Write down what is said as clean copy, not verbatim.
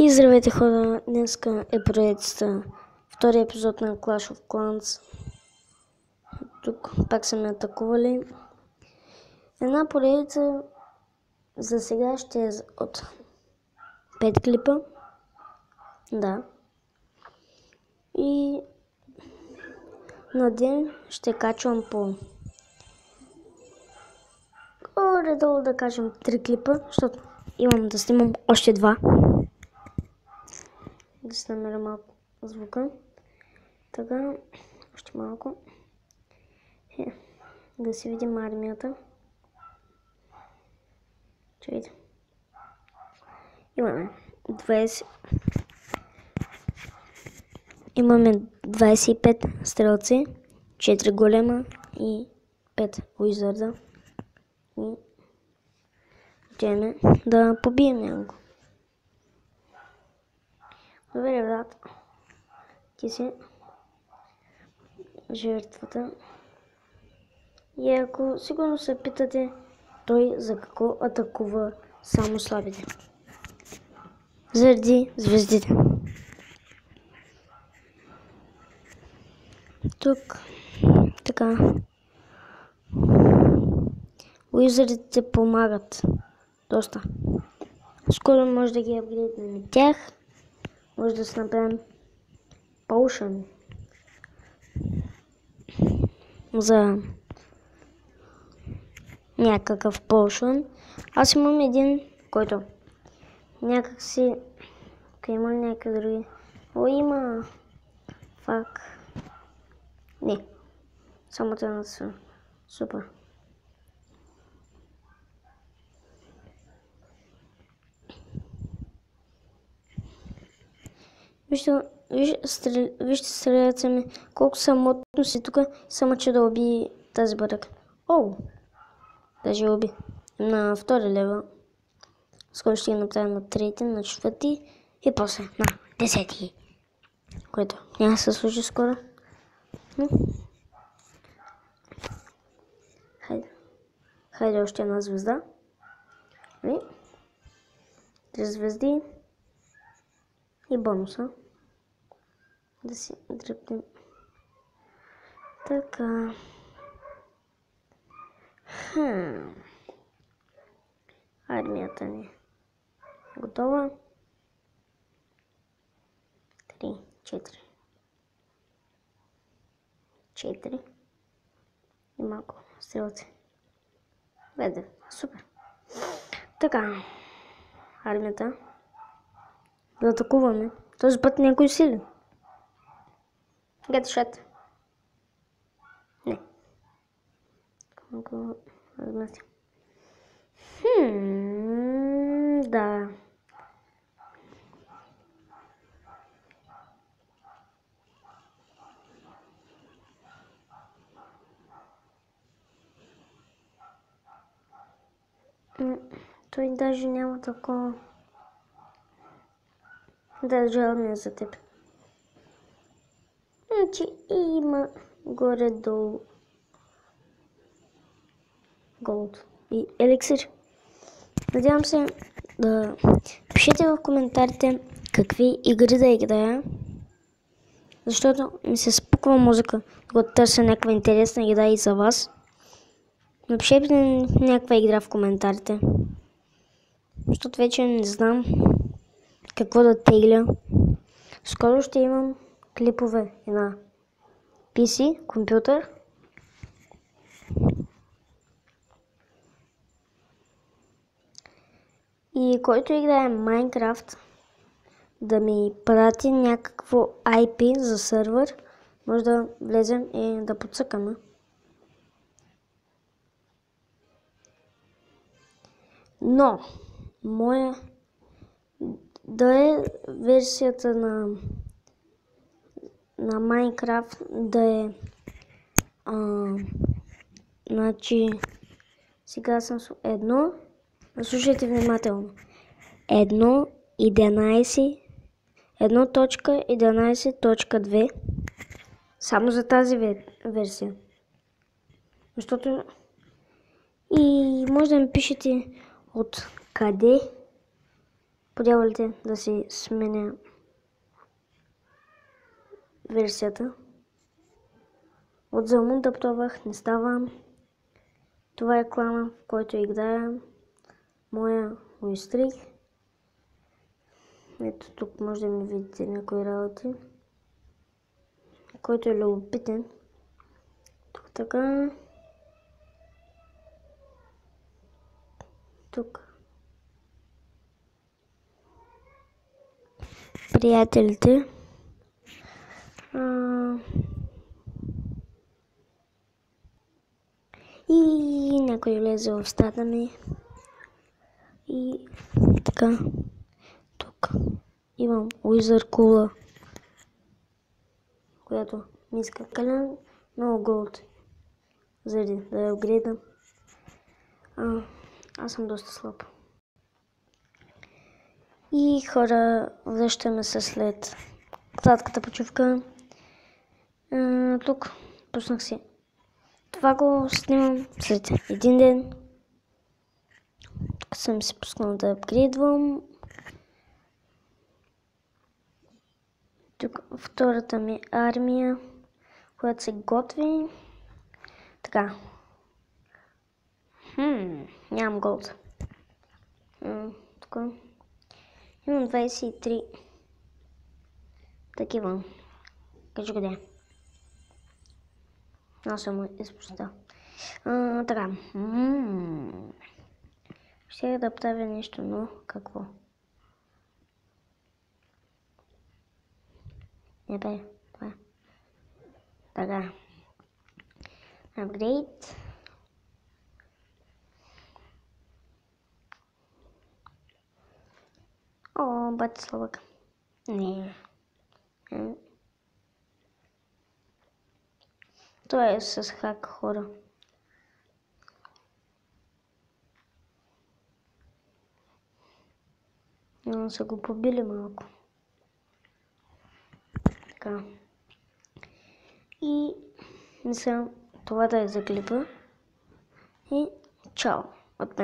И здравейте хора, днеска е поредицата, втори епизод на Clash of Clans. Тук пак са ме атакували. Една поредица за сега ще е от 5 клипа. Да. И на ден ще качвам по горе-долу да кажем 3 клипа, защото имам да снимам още 2. Да се намеря малко звука. Така, още малко. Да си видим армията. Чуйте. Имаме 25 стрелци, 4 голема и 5 уизарда. И отиваме да побием някого. Добре, брат. Ти си жертвата. И ако сигурно се питате, той за какво атакува само слабите? Заради звездите. Тук, така, уизардите помагат доста. Скоро може да ги апгрейднем и тях. Може да се направим potion за някакъв potion. Аз имам един, който някак си... има някакви други. О, има... Фак. Не. Само това са. Супер. Вижте стрелеца ми, колко самотно си тук, само че да уби тази бърък. Оу! Даже уби. На втори левел. Скоро ще ги направим на трети, на четвърти и после на 10. Което няма да се случи скоро. Хайде още една звезда. 3 звезди. И бонуса. Да си дръпнем. Така. Армията ни готова. 3, 4 и малко стрелци. Веде, супер. Така. Армията. Да атакуваме. Този път някой силен. Get shot. Не. Малко разместим. Да. Той даже няма такова. Да, жалко за теб. Значи има горе-долу голд и еликсир. Надявам се да пишете в коментарите какви игри да играя, защото ми се спуква музика, когато търся някаква интересна игра и за вас. Напишете някаква игра в коментарите, защото вече не знам какво да тегля. Скоро ще имам клипове на PC, компютър. И който играе Minecraft да ми прати някакво IP за сервер, може да влезем и да подсъкаме. Но, моя да е версията на Minecraft да е значи сега съм с 1. Слушайте внимателно. 1.11.2 само за тази версия. Защото и може да ми пишете от къде подявалите да си сменя версията. От Залмун даптовах, не става. Това е клана, в който играя моя уистрик. Ето тук може да ми видите някои работи. Който е любопитен. Тук така. Тук. Приятелите. И някой влезе в стата ми. И така. Тук имам Уизър Кула, която ми иска калян, много голд, заради да я апгрейдам. Аз съм доста слаб. И хора, връщаме се след кратката почивка. Тук пуснах си. Това го снимам след един ден. Тук съм си пуснал да апгрейдвам. Тук втората ми армия, която се готви. Така. Нямам голд. Тук. Имам 23 такива. Кажи къде. Аз съм изпуснал. Така. Ще да правя нещо, но какво? Не бе, това. Така. Апгрейд. О, бати слабък. Не. Това е с хак, хора. Но са го побили малко. Така. И мисля това да е за клипа. И чао от мен.